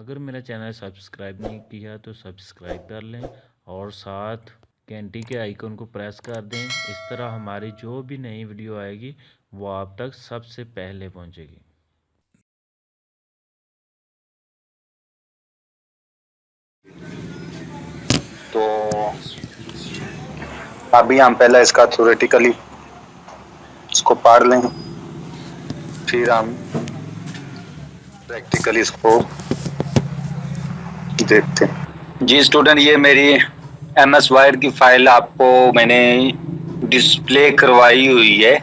अगर मेरा channel subscribe नहीं किया तो सब्सक्राइब कर लें और साथ घंटी के आइकन को प्रेस कर दें। इस तरह हमारी जो भी नई वीडियो आएगी वो आप तक सबसे पहले पहुंचेगी। तो अभी हम पहले इसका थ्योरेटिकली इसको पढ़ लें, फिर हम प्रैक्टिकली इसको देखते हैं। जी स्टूडेंट, ये मेरी MS Word की फाइल आपको मैंने डिस्प्ले करवाई हुई है।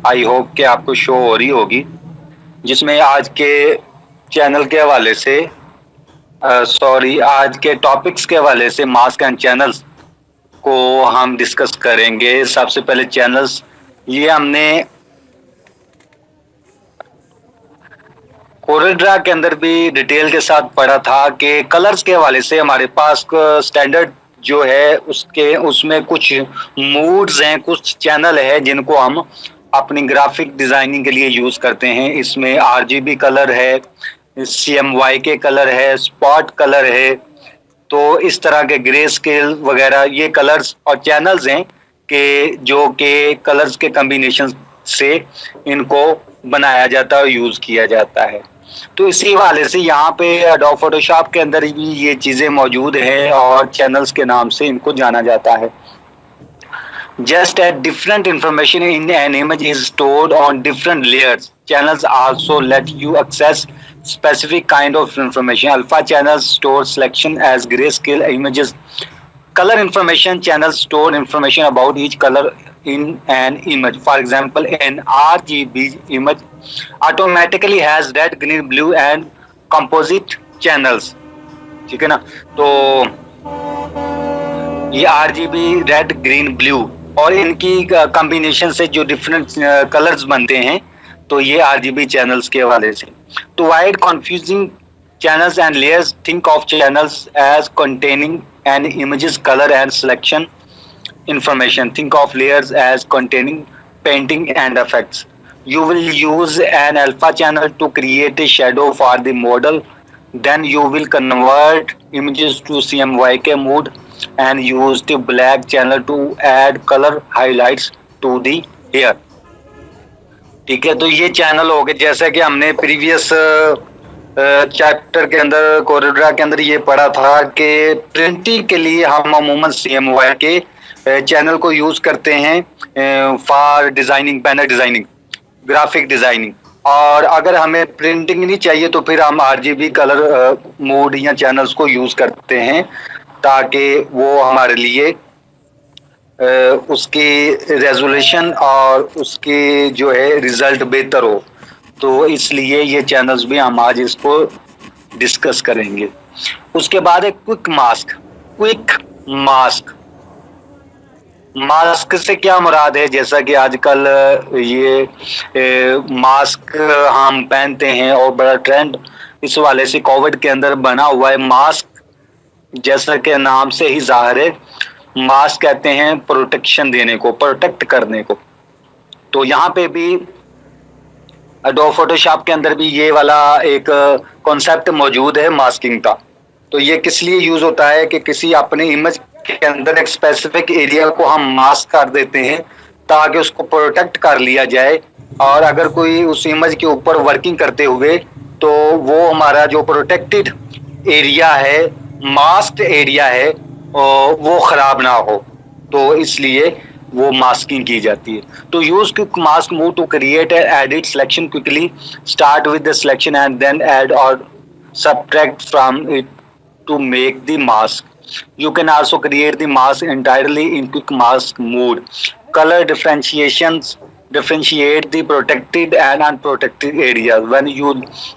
आई होप कि आपको शो हो रही होगी, जिसमें आज के चैनल के हवाले से आज के टॉपिक्स के हवाले से मास्क एंड चैनल्स को हम डिस्कस करेंगे। सबसे पहले चैनल्स, ये हमने कोरेड्रा के अंदर भी डिटेल के साथ पढ़ा था कि कलर्स के हवाले से हमारे पास स्टैंडर्ड जो है उसमें कुछ मूड्स हैं, कुछ चैनल है जिनको हम अपनी ग्राफिक डिजाइनिंग के लिए यूज करते हैं। इसमें RGB कलर है, CMYK कलर है, स्पॉट कलर है। तो इस तरह के ग्रे स्केल वगैरह ये कलर्स और चैनल्स हैं कि जो के कलर्स के कॉम्बिनेशन से इनको बनाया जाता है और यूज किया जाता है। तो इसी वाले से यहाँ पे एडोब फोटोशॉप के अंदर भी ये चीजें मौजूद हैं और चैनल्स के नाम से इनको जाना जाता है। Just as different information in an image is stored on different layers, channels also let you access specific kind of information. Alpha channels store selection as grayscale images. Color information channels store information about each color in an image. For example, an RGB image automatically has red, green, blue and composite channels. ठीक है ना? तो ये RGB red, green, blue और इनकी combination से जो different colours बनते हैं, तो ये RGB चैनल्स के हवाले से। तो wide confusing channels and layers, think of channels as containing an image's color and selection information. Think of layers as containing painting and effects. You will use an alpha channel to create a shadow for the model. Then you will convert images to CMYK mode and use the black channel to add color highlights to the hair. ठीक है, तो ये channel हो गए। जैसा कि हमने previous chapter के अंदर कोरेड्रा के अंदर ये पढ़ा था कि प्रिंटिंग के लिए हम अमूमन CMYK चैनल को यूज करते हैं for designing, banner designing, graphic designing. और अगर हमें प्रिंटिंग नहीं चाहिए तो फिर हम RGB कलर मोड या चैनल्स को यूज करते हैं ताकि वो हमारे लिए उसकी रेजोल्यूशन और उसकी जो है रिजल्ट बेहतर हो। तो इसलिए ये चैनल्स भी हम आज इसको डिस्कस करेंगे। उसके बाद एक क्विक मास्क से क्या मुराद है? जैसा कि आजकल ये मास्क हम पहनते हैं और बड़ा ट्रेंड इस वाले से कोविड के अंदर बना हुआ है। मास्क जैसा कि नाम से ही जाहिर है, मास्क कहते हैं प्रोटेक्शन देने को, प्रोटेक्ट करने को। तो यहाँ पे भी एडोब फोटोशॉप के अंदर भी ये वाला एक कॉन्सेप्ट मौजूद है मास्किंग का। तो ये किस लिए यूज होता है कि किसी अपने इमेज के अंदर एक स्पेसिफिक एरिया को हम मास्क कर देते हैं ताकि उसको प्रोटेक्ट कर लिया जाए, और अगर कोई उस इमेज के ऊपर वर्किंग करते हुए तो वो हमारा जो प्रोटेक्टेड एरिया है, मास्क्ड एरिया है, वो खराब ना हो। तो इसलिए वो मास्किंग की जाती है। तो use quick mask move to create and edit selection quickly. Start with the selection and then add or subtract from it to make the mask. You can also create the mask entirely in quick mask mode. Color differentiate the protected and unprotected areas. When you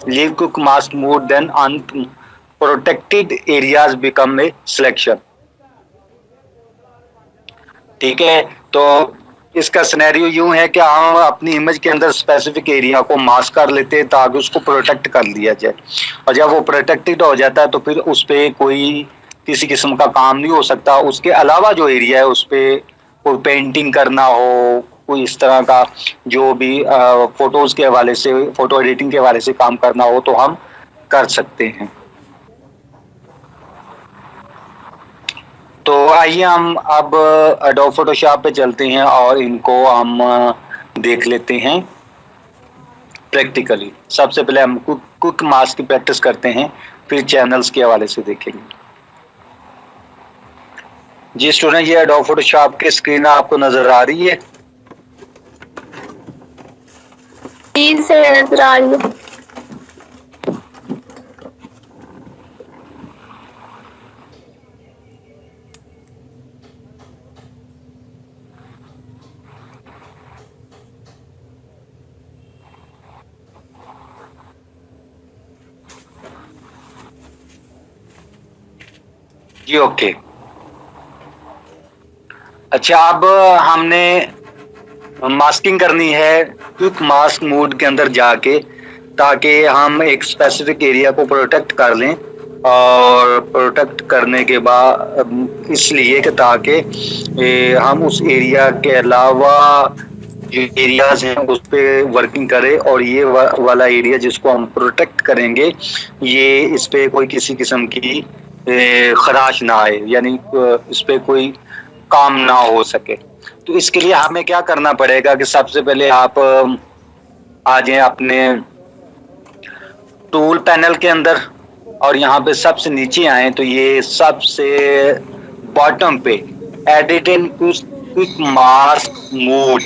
leave quick mask mode, then unprotected areas become a selection. ठीक है, तो इसका scenario यूं है कि हम अपनी image के अंदर स्पेसिफिक एरिया को मास्क कर लेते हैं ताकि उसको प्रोटेक्ट कर लिया जाए, और जब वो प्रोटेक्टेड हो जाता है तो फिर उस पर कोई किसी किस्म का काम नहीं हो सकता। उसके अलावा जो एरिया है उस पर कोई पेंटिंग करना हो, कोई इस तरह का जो भी फोटोज के हवाले से, फोटो एडिटिंग के हवाले से काम करना हो तो हम कर सकते हैं। तो आइए हम अब एडोब फोटोशॉप पे चलते हैं और इनको हम देख लेते हैं प्रैक्टिकली। सबसे पहले हम क्विक मास्क की प्रैक्टिस करते हैं, फिर चैनल्स के हवाले से देखेंगे। जी स्टूडेंट, ये एडोब फोटोशॉप की स्क्रीन आपको नजर आ रही है? जी सर, नजर आ रही है। जी ओके। अच्छा, अब हमने मास्किंग करनी है क्विक मास्क मोड के अंदर जाके, ताकि हम एक स्पेसिफिक एरिया को प्रोटेक्ट कर लें। और प्रोटेक्ट करने के बाद इसलिए कि ताकि हम उस एरिया के अलावा जो एरियाज हैं उस पर वर्किंग करें, और ये वाला एरिया जिसको हम प्रोटेक्ट करेंगे ये इस पे कोई किसी किस्म की खराश ना आए, यानी इस पे कोई काम ना हो सके। तो इसके लिए हमें क्या करना पड़ेगा कि सबसे पहले आप आ जाएं अपने टूल पैनल के अंदर, और यहाँ पे सबसे नीचे आए तो ये सबसे बॉटम पे edit in quick mask mode,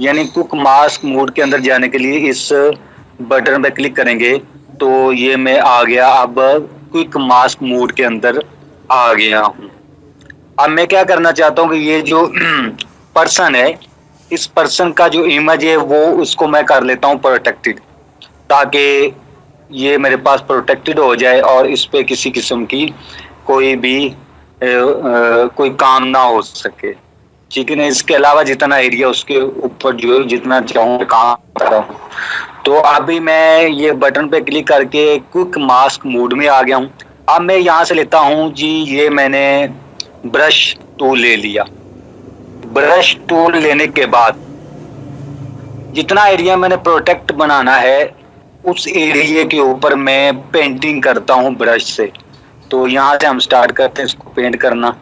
यानी क्विक मास्क मोड के अंदर जाने के लिए इस बटन पे क्लिक करेंगे तो ये मैं आ गया, अब क्विक मास्क मोड के अंदर आ गया हूँ। अब मैं क्या करना चाहता हूँ कि ये जो पर्सन है, इस पर्सन का जो इमेज है वो उसको मैं कर लेता हूँ प्रोटेक्टेड, ताकि ये मेरे पास प्रोटेक्टेड हो जाए और इस पे किसी किस्म की कोई भी कोई काम ना हो सके, ठीक है ना। इसके अलावा जितना एरिया उसके ऊपर जो जितना चाहूँ काम कर रहा हूँ। तो अभी मैं ये बटन पे क्लिक करके क्विक मास्क मोड में आ गया हूँ। अब मैं यहाँ से लेता हूँ जी, ये मैंने ब्रश टूल ले लिया। ब्रश टूल लेने के बाद जितना एरिया मैंने प्रोटेक्ट बनाना है उस एरिया के ऊपर मैं पेंटिंग करता हूँ ब्रश से। तो यहाँ से हम स्टार्ट करते हैं इसको पेंट करना।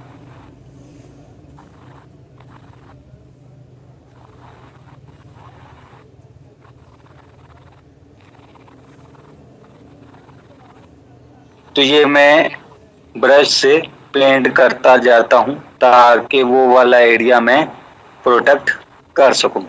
तो ये मैं ब्रश से पेंट करता जाता हूँ ताकि वो वाला एरिया मैं प्रोटेक्ट कर सकूं।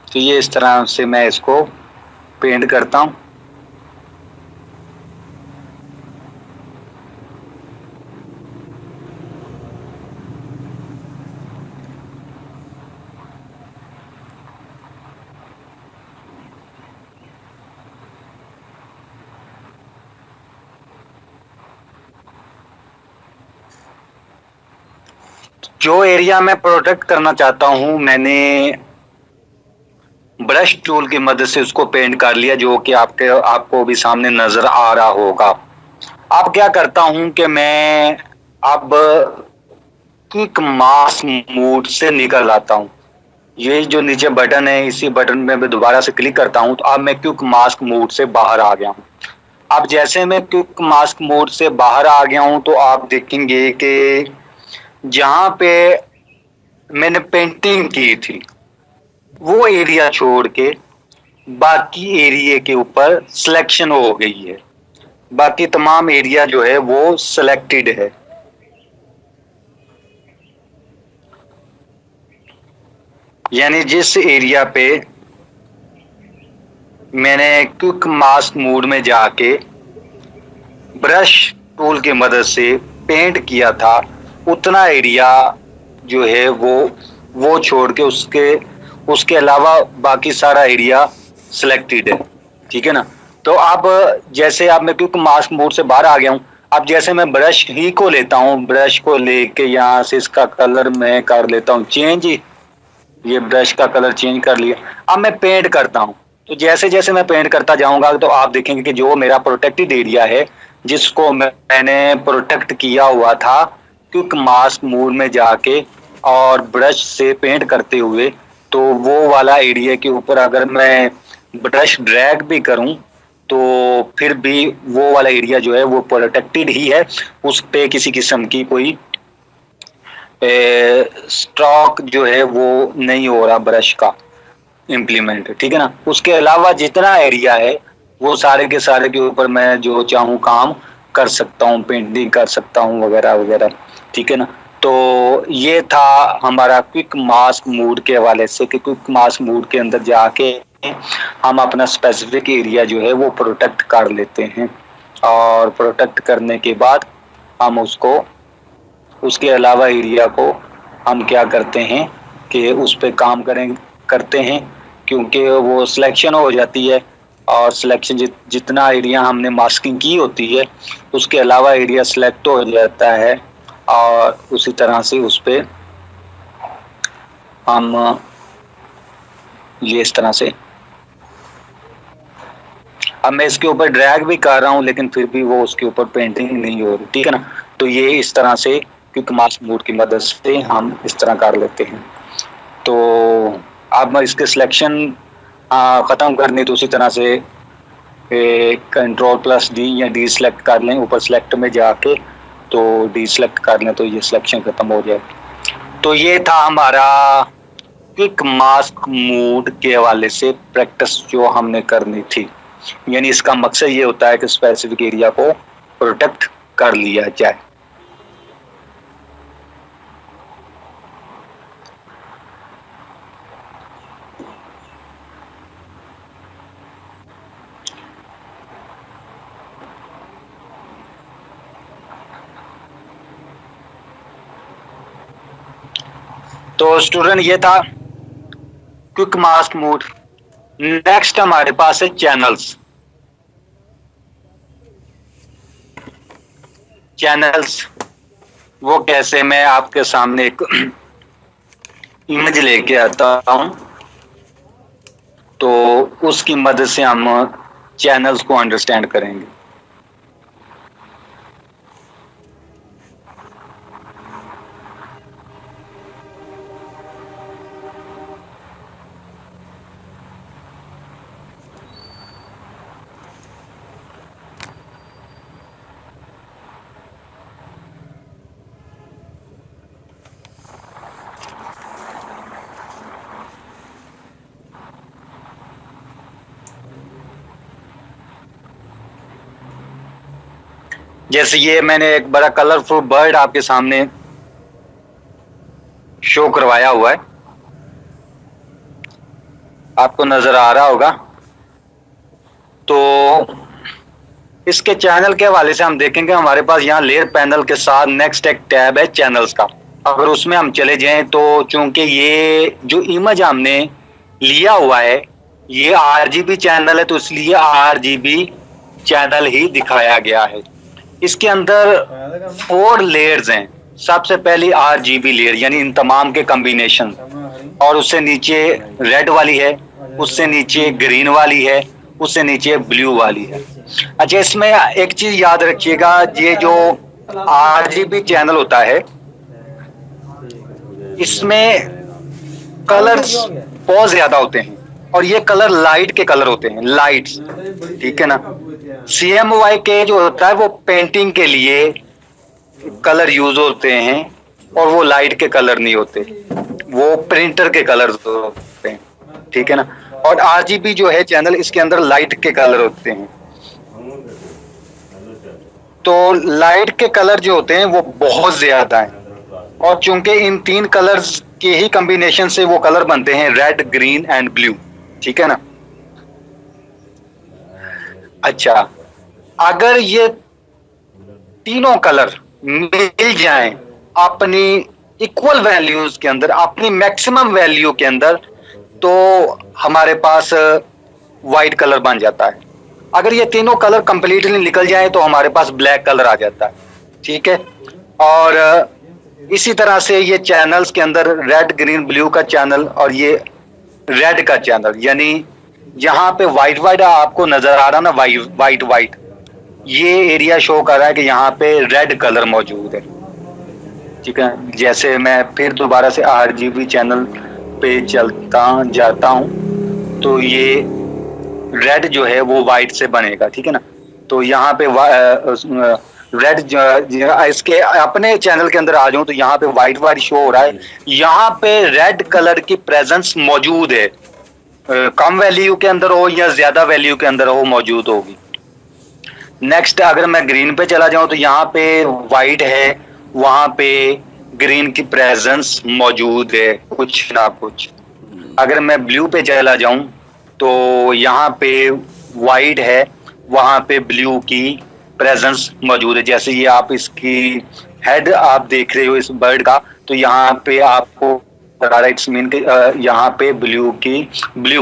तो ये इस तरह से मैं इसको पेंट करता हूँ। जो एरिया मैं प्रोटेक्ट करना चाहता हूँ मैंने ब्रश टूल की मदद से उसको पेंट कर लिया, जो कि आपको भी सामने नजर आ रहा होगा। अब क्या करता हूं कि मैं अब क्विक मास्क मोड से निकल आता हूं। ये जो नीचे बटन है इसी बटन में मैं दोबारा से क्लिक करता हूं तो अब मैं क्विक मास्क मोड से बाहर आ गया हूं। अब जैसे मैं क्विक मास्क मोड से बाहर आ गया हूं तो आप देखेंगे कि जहां पे मैंने पेंटिंग की थी वो एरिया छोड़ के बाकी एरिया के ऊपर सिलेक्शन हो गई है। बाकी तमाम एरिया जो है वो सिलेक्टेड है। यानी जिस एरिया पे मैंने क्विक मास्क मोड में जाके ब्रश टूल की मदद से पेंट किया था उतना एरिया जो है वो छोड़ के उसके अलावा बाकी सारा एरिया सिलेक्टेड है, ठीक है ना। तो तो अब जैसे अब मैं क्विक मास्क मोड से बाहर आ गया हूँ, अब जैसे मैं ब्रश ही को लेता हूँ, ब्रश को लेके यहाँ से इसका कलर मैं कर लेता हूँ चेंज, ये ब्रश का कलर चेंज कर लिया। अब मैं पेंट करता हूँ, तो जैसे जैसे मैं पेंट करता जाऊंगा तो आप देखेंगे कि जो मेरा प्रोटेक्टेड एरिया है जिसको मैंने प्रोटेक्ट किया हुआ था क्विक मास्क मोड में जाके और ब्रश से पेंट करते हुए, तो वो वाला एरिया के ऊपर अगर मैं ब्रश ड्रैग भी करूं तो फिर भी वो वाला एरिया जो है वो प्रोटेक्टेड ही है, उस पे किसी किस्म की कोई स्ट्रोक जो है वो नहीं हो रहा ब्रश का इम्प्लीमेंट, ठीक है ना। उसके अलावा जितना एरिया है वो सारे के सारे के ऊपर मैं जो चाहूँ काम कर सकता हूँ, पेंटिंग कर सकता हूँ वगैरह वगैरह, ठीक है ना। तो ये था हमारा क्विक मास्क मोड के हवाले से कि क्विक मास्क मोड के अंदर जाके हम अपना स्पेसिफिक एरिया जो है वो प्रोटेक्ट कर लेते हैं, और प्रोटेक्ट करने के बाद हम उसको उसके अलावा एरिया को हम क्या करते हैं कि उस पर काम करते हैं, क्योंकि वो सिलेक्शन हो जाती है और सिलेक्शन जितना एरिया हमने मास्किंग की होती है उसके अलावा एरिया सिलेक्ट हो जाता है, और उसी तरह से उस पर हम ये इस तरह से, अब मैं इसके ऊपर ड्रैग भी कर रहा हूँ लेकिन फिर भी वो उसके ऊपर पेंटिंग नहीं हो रही, ठीक है ना। तो ये इस तरह से क्विक मास्क मोड की मदद से हम इस तरह कर लेते हैं। तो अब मैं इसके सिलेक्शन ख़त्म करनी तो उसी तरह से Ctrl+D या डी सेलेक्ट कर लें, ऊपर सेलेक्ट में जाके तो डी सेलेक्ट कर लें तो ये सिलेक्शन ख़त्म हो जाए। तो ये था हमारा क्विक मास्क मोड के हवाले से प्रैक्टिस जो हमने करनी थी, यानी इसका मकसद ये होता है कि स्पेसिफिक एरिया को प्रोटेक्ट कर लिया जाए। तो स्टूडेंट ये था क्विक मास्क मोड। नेक्स्ट हमारे पास है चैनल्स। चैनल्स वो कैसे, मैं आपके सामने एक इमेज लेके आता हूं तो उसकी मदद से हम चैनल्स को अंडरस्टैंड करेंगे। जैसे ये मैंने एक बड़ा कलरफुल बर्ड आपके सामने शो करवाया हुआ है, आपको नजर आ रहा होगा। तो इसके चैनल के हवाले से हम देखेंगे, हमारे पास यहाँ लेयर पैनल के साथ नेक्स्ट एक टैब है चैनल्स का। अगर उसमें हम चले जाएं तो चूंकि ये जो इमेज हमने लिया हुआ है ये RGB चैनल है तो इसलिए RGB चैनल ही दिखाया गया है। इसके अंदर 4 लेयर्स हैं। सबसे पहली RGB लेयर यानी इन तमाम के कॉम्बिनेशन, और उससे नीचे रेड वाली है, उससे नीचे ग्रीन वाली है, उससे नीचे ब्लू वाली है। अच्छा, इसमें एक चीज याद रखिएगा, ये जो RGB चैनल होता है इसमें कलर्स बहुत ज्यादा होते हैं और ये कलर लाइट के कलर होते हैं, लाइट्स, ठीक है ना। CMYK के जो होता है वो पेंटिंग के लिए कलर यूज होते हैं और वो लाइट के कलर नहीं होते, वो प्रिंटर के कलर होते हैं, ठीक है ना। और RGB जो है चैनल इसके अंदर लाइट के कलर होते हैं। तो लाइट के कलर जो होते हैं वो बहुत ज्यादा हैं और चूंकि इन 3 कलर्स के ही कॉम्बिनेशन से वो कलर बनते हैं रेड, ग्रीन एंड ब्लू, ठीक है ना। अच्छा, अगर ये तीनों कलर मिल जाएं अपनी इक्वल वैल्यूज के अंदर, अपनी मैक्सिमम वैल्यू के अंदर, तो हमारे पास वाइट कलर बन जाता है। अगर ये तीनों कलर कंप्लीटली निकल जाए तो हमारे पास ब्लैक कलर आ जाता है, ठीक है। और इसी तरह से ये चैनल्स के अंदर रेड ग्रीन ब्लू का चैनल और ये रेड का चैनल, यानी यहाँ पे व्हाइट व्हाइट आपको नजर आ रहा ना, व्हाइट व्हाइट, ये एरिया शो कर रहा है कि यहाँ पे रेड कलर मौजूद है, ठीक है। जैसे मैं फिर दोबारा से RGB चैनल पे चलता जाता हूँ तो ये रेड जो है वो व्हाइट से बनेगा, ठीक है ना। तो यहाँ पे रेड इसके अपने चैनल के अंदर आ जाऊं तो यहाँ पे व्हाइट व्हाइट शो हो रहा है, यहाँ पे रेड कलर की प्रेजेंस मौजूद है, कम वैल्यू के अंदर हो या ज्यादा वैल्यू के अंदर हो, मौजूद होगी। नेक्स्ट अगर मैं ग्रीन पे चला जाऊं तो यहाँ पे व्हाइट है, वहां पे ग्रीन की प्रेजेंस मौजूद है कुछ ना कुछ। अगर मैं ब्लू पे चला जाऊं तो यहाँ पे व्हाइट है, वहां पे ब्लू की प्रेजेंस मौजूद है। जैसे ये आप इसकी हेड आप देख रहे हो इस बर्ड का, तो यहाँ पे आपको इट्स मीन यहाँ पे ब्लू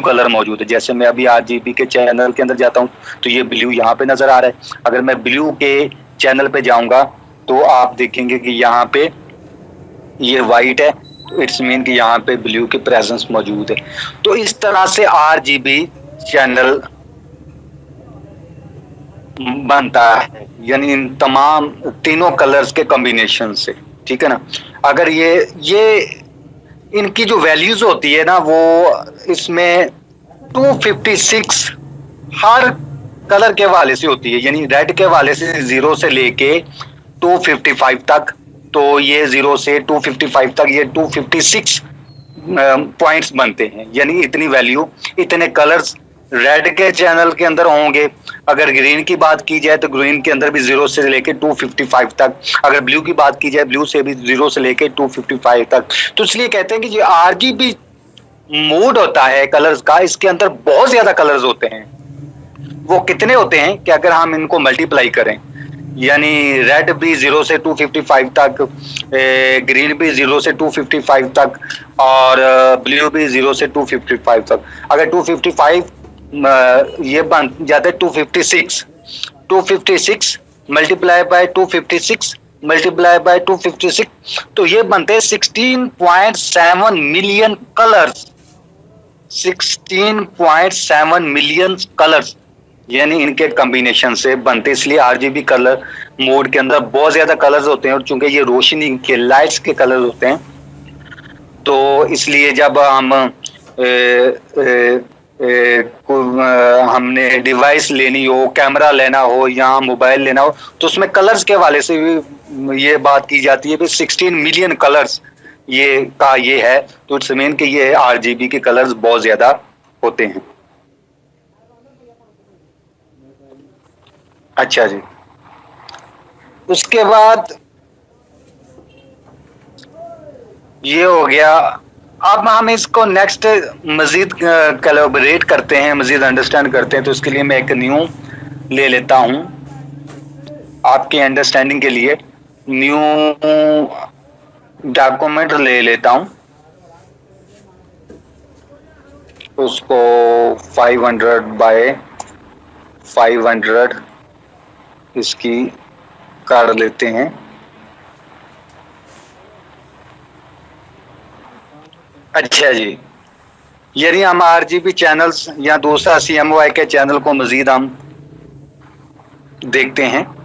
कलर मौजूद है। जैसे मैं अभी RGB के चैनल के अंदर जाता हूँ तो ये ब्लू यहाँ पे नजर आ रहा है। अगर मैं ब्लू के चैनल पे जाऊंगा तो आप देखेंगे कि यहाँ पे ये व्हाइट है, तो इट्स मीन कि यहाँ पे ब्लू की प्रेजेंस मौजूद है। तो इस तरह से RGB चैनल बनता है, यानी इन तमाम तीनों कलर्स के कॉम्बिनेशन से, ठीक है ना। अगर ये इनकी जो वैल्यूज होती है ना, वो इसमें 256 हर कलर के वाले से होती है, यानी रेड के वाले से 0 से लेके 255 तक, तो ये 0 से 255 तक ये 256 पॉइंट्स बनते हैं, यानी इतनी वैल्यू, इतने कलर्स रेड के चैनल के अंदर होंगे। अगर ग्रीन की बात की जाए तो ग्रीन के अंदर भी 0 से लेके 255 तक, अगर ब्लू की बात की जाए ब्लू से भी 0 से लेके 255 तक। तो इसलिए कहते हैं कि जो RGB मोड होता है कलर्स का, इसके अंदर बहुत ज्यादा कलर्स होते हैं। वो कितने होते हैं कि अगर हम इनको मल्टीप्लाई करें, यानी रेड भी 0 से 255 तक, ग्रीन भी 0 से 255 तक, और ब्लू भी 0 से 255 तक। अगर 255 ये बन जाते 256 मल्टीप्लाई बाय 256 मल्टीप्लाई बाय 256, तो ये बनते 16.7 मिलियन कलर्स, 16.7 मिलियन कलर्स, यानी इनके कॉम्बिनेशन से बनते। इसलिए RGB कलर मोड के अंदर बहुत ज्यादा कलर्स होते हैं, और चूंकि ये रोशनी के लाइट्स के कलर होते हैं, तो इसलिए जब हम हमने डिवाइस लेनी हो, कैमरा लेना हो या मोबाइल लेना हो, तो उसमें कलर्स के हवाले से भी ये बात की जाती है कि 16 मिलियन कलर्स ये है। तो इट्स मीन कि ये RGB के कलर्स बहुत ज्यादा होते हैं। अच्छा जी, उसके बाद ये हो गया। अब हम इसको नेक्स्ट मजीद कोलैबोरेट करते हैं, मजीद अंडरस्टैंड करते हैं। तो इसके लिए मैं एक न्यू ले लेता हूं आपके अंडरस्टैंडिंग के लिए, न्यू डॉक्यूमेंट ले लेता हूं, उसको 500 बाय 500 इसकी कर लेते हैं। अच्छा जी, यानी हम RGB चैनल्स या दूसरा CMYK के चैनल को मजीद हम देखते हैं।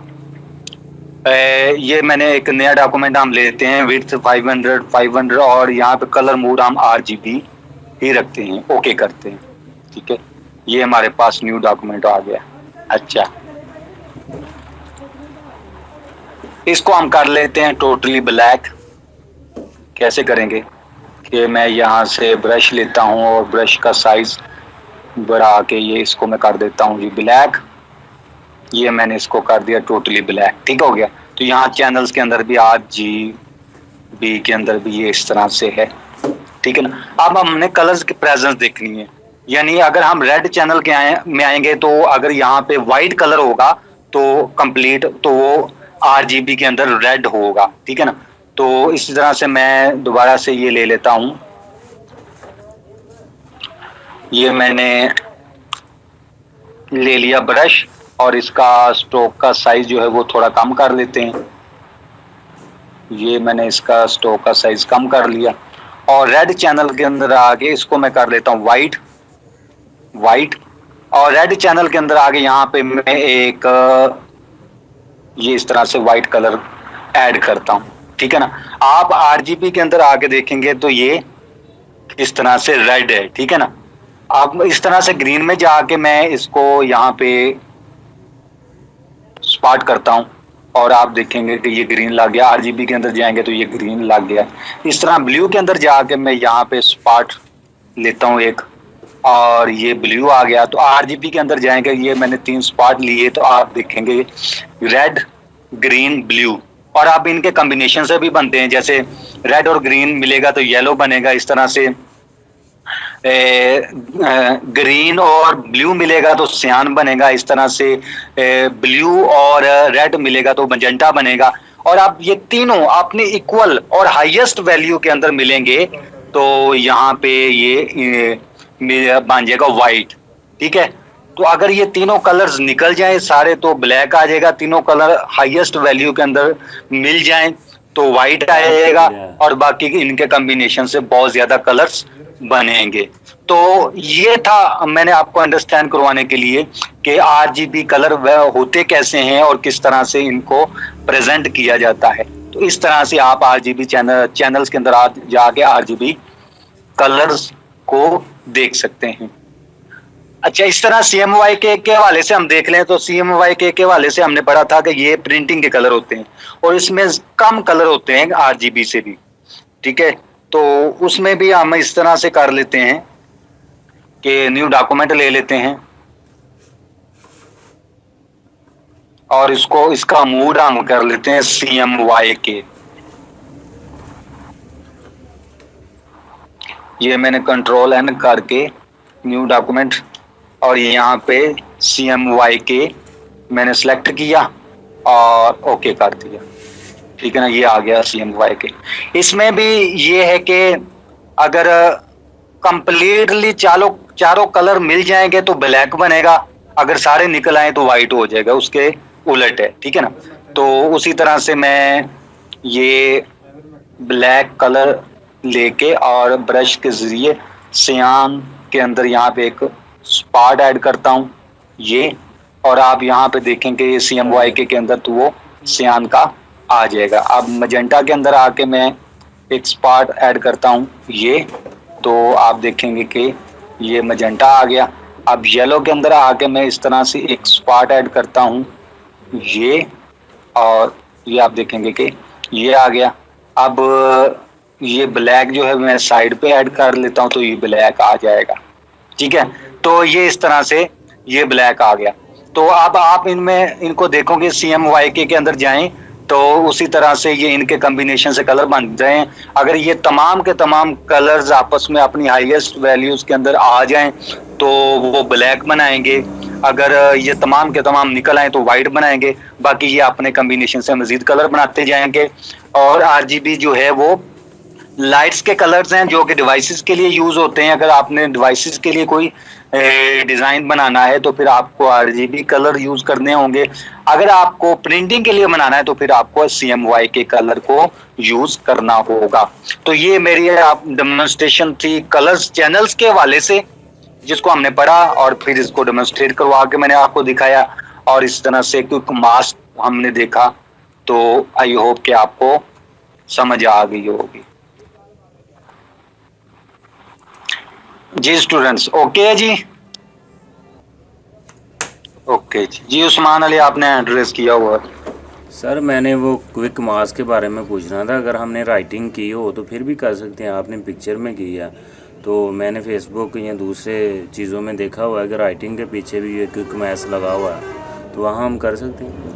ये मैंने एक नया डॉक्यूमेंट हम लेते हैं, विड्थ 500 और यहाँ पे कलर मोड हम RGB ही रखते हैं, ओके करते हैं, ठीक है। ये हमारे पास न्यू डॉक्यूमेंट आ गया। अच्छा, इसको हम कर लेते हैं टोटली ब्लैक। कैसे करेंगे कि मैं यहाँ से ब्रश लेता हूँ और ब्रश का साइज बढ़ा के ये इसको मैं कर देता हूँ जी ब्लैक। ये मैंने इसको कर दिया टोटली ब्लैक, ठीक हो गया। तो यहाँ चैनल्स के अंदर भी RGB के अंदर भी ये इस तरह से है, ठीक है ना। अब हमने कलर्स की प्रेजेंस देखनी है, यानी अगर हम रेड चैनल के में आएंगे तो अगर यहाँ पे व्हाइट कलर होगा तो कंप्लीट, तो वो RGB के अंदर रेड होगा, ठीक है ना। तो इसी तरह से मैं दोबारा से ये ले लेता हूं, ये मैंने ले लिया ब्रश और इसका स्ट्रोक का साइज जो है वो थोड़ा कम कर लेते हैं। ये मैंने इसका स्ट्रोक का साइज कम कर लिया और रेड चैनल के अंदर आके इसको मैं कर लेता हूँ वाइट और रेड चैनल के अंदर आगे यहाँ पे मैं एक ये इस तरह से वाइट कलर ऐड करता हूँ, ठीक है ना। आप आरजीबी के अंदर आके देखेंगे तो ये इस तरह से रेड है, ठीक है ना। अब इस तरह से ग्रीन में जाके मैं इसको यहाँ पे स्पॉट करता हूँ और आप देखेंगे कि ये ग्रीन लग गया। आरजीबी के अंदर जाएंगे तो ये ग्रीन लग गया। इस तरह ब्लू के अंदर जाके मैं यहाँ पे स्पॉट लेता हूँ एक और ये ब्लू आ गया। तो आरजीबी के अंदर जाएंगे, ये मैंने 3 स्पॉट लिए तो आप देखेंगे रेड ग्रीन ब्लू और आप इनके कॉम्बिनेशन से भी बनते हैं। जैसे रेड और ग्रीन मिलेगा तो येलो बनेगा, इस तरह से ग्रीन और ब्लू मिलेगा तो सियान बनेगा, इस तरह से ब्लू और रेड मिलेगा तो मजेंटा बनेगा। और आप ये तीनों अपने इक्वल और हाईएस्ट वैल्यू के अंदर मिलेंगे तो यहाँ पे ये बन जाएगा वाइट, ठीक है। तो अगर ये तीनों कलर्स निकल जाएं सारे तो ब्लैक आ जाएगा। तीनों कलर हाईएस्ट वैल्यू के अंदर मिल जाएं तो वाइट आएगा और बाकी इनके कॉम्बिनेशन से बहुत ज्यादा कलर्स बनेंगे। तो ये था मैंने आपको अंडरस्टैंड करवाने के लिए कि आरजीबी कलर होते कैसे हैं और किस तरह से इनको प्रेजेंट किया जाता है। तो इस तरह से आप आरजीबी चैनल्स के अंदर जाके आरजीबी कलर्स को देख सकते हैं। अच्छा, इस तरह CMYK के हवाले से हम देख लें तो CMYK के हवाले से हमने पढ़ा था कि ये प्रिंटिंग के कलर होते हैं और इसमें कम कलर होते हैं आरजीबी से भी, ठीक है। तो उसमें भी हम इस तरह से कर लेते हैं कि न्यू डॉक्यूमेंट ले लेते हैं और इसका मूड हम कर लेते हैं CMYK। ये मैंने Ctrl+N करके न्यू डॉक्यूमेंट और यहाँ पे CMYK मैंने सेलेक्ट किया और ओके कर दिया, ठीक है ना। ये आ गया CMYK। इसमें भी ये है कि अगर कंप्लीटली चारों कलर मिल जाएंगे तो ब्लैक बनेगा, अगर सारे निकल आए तो वाइट हो जाएगा, उसके उलट है, ठीक है ना। तो उसी तरह से मैं ये ब्लैक कलर लेके और ब्रश के जरिए सियान के अंदर यहाँ पे एक स्पॉट ऐड करता हूँ ये, और आप यहाँ पे देखेंगे ये CMYK के अंदर तो वो सियान का आ जाएगा। अब मजेंटा के अंदर आके मैं एक स्पॉट ऐड करता हूँ ये, तो आप देखेंगे कि ये मजेंटा आ गया। अब येलो के अंदर आके मैं इस तरह से एक स्पॉट ऐड करता हूँ ये, और ये आप देखेंगे कि ये आ गया। अब ये ब्लैक जो है मैं साइड पे ऐड कर लेता हूँ तो ये ब्लैक आ जाएगा, ठीक है। तो ये इस तरह से ये ब्लैक आ गया। तो अब आप इनको देखोगे CMYK के अंदर जाएं तो उसी तरह से ये इनके कॉम्बिनेशन से कलर बन जाएं। अगर ये तमाम के तमाम कलर्स आपस में अपनी हाईएस्ट वैल्यूज के अंदर आ जाएं तो वो ब्लैक बनाएंगे, अगर ये तमाम के तमाम निकल आए तो वाइट बनाएंगे। बाकी ये अपने कॉम्बिनेशन से मजीद कलर बनाते जाएंगे। और RGB जो है वो लाइट्स के कलर्स हैं जो कि डिवाइसेस के लिए यूज होते हैं। अगर आपने डिवाइसेस के लिए कोई डिजाइन बनाना है तो फिर आपको RGB कलर यूज करने होंगे। अगर आपको प्रिंटिंग के लिए बनाना है तो फिर आपको CMYK कलर को यूज करना होगा। तो ये मेरी आप डेमोन्स्ट्रेशन थी कलर्स चैनल्स के हवाले से, जिसको हमने पढ़ा और फिर इसको डेमोन्स्ट्रेट करवा के मैंने आपको दिखाया। और इस तरह से क्विक मास्क हमने देखा, तो आई होप कि आपको समझ आ गई होगी। जी स्टूडेंट्स, ओके जी, ओके जी। उस्मान अली आपने एड्रेस किया हुआ। सर मैंने वो क्विक मास्क के बारे में पूछना था। अगर हमने राइटिंग की हो तो फिर भी कर सकते हैं, आपने पिक्चर में की है तो मैंने फेसबुक या दूसरे चीज़ों में देखा हुआ है कि राइटिंग के पीछे भी ये क्विक मास्क लगा हुआ है, तो वहाँ हम कर सकते हैं।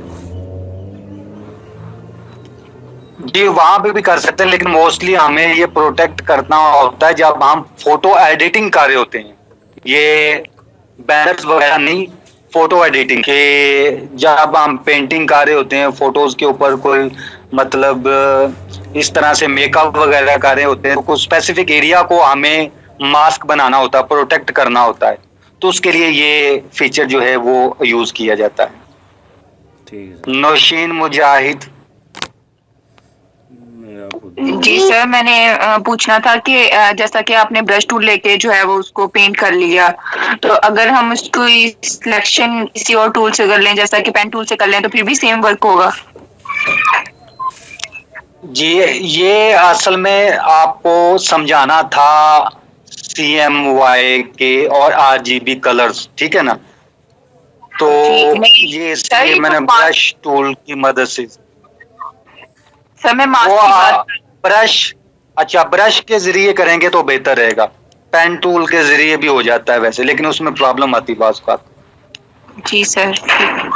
जी वहां पे भी कर सकते हैं, लेकिन मोस्टली हमें ये प्रोटेक्ट करना होता है जब हम फोटो एडिटिंग कर रहे होते हैं। ये बैनर्स वगैरह नहीं, फोटो एडिटिंग के जब हम पेंटिंग कर रहे होते हैं फोटोज के ऊपर, कोई मतलब इस तरह से मेकअप वगैरह कर रहे होते हैं, तो कुछ स्पेसिफिक एरिया को हमें मास्क बनाना होता है, प्रोटेक्ट करना होता है। तो उसके लिए ये फीचर जो है वो यूज किया जाता है। ठीक है सर। नौशीन मुजाहिद। मेरा खुद जी सर, मैंने पूछना था कि जैसा कि आपने ब्रश टूल लेके जो है वो उसको पेंट कर लिया, तो अगर हम उसको सिलेक्शन किसी और टूल से कर लें, जैसा कि पेन टूल से कर लें, तो फिर भी सेम वर्क होगा? जी, ये असल में आपको समझाना था CMY के और RGB कलर्स, ठीक है ना? तो ठीक, नहीं, ये सर, इसलिए ये मैंने तो ब्रश टूल की मदद से सर मैं मास्क वो की बात ब्रश, अच्छा ब्रश के जरिए करेंगे तो बेहतर रहेगा। पेन टूल के जरिए भी हो जाता है वैसे, लेकिन उसमें प्रॉब्लम आती है बात। जी सर, ठीक।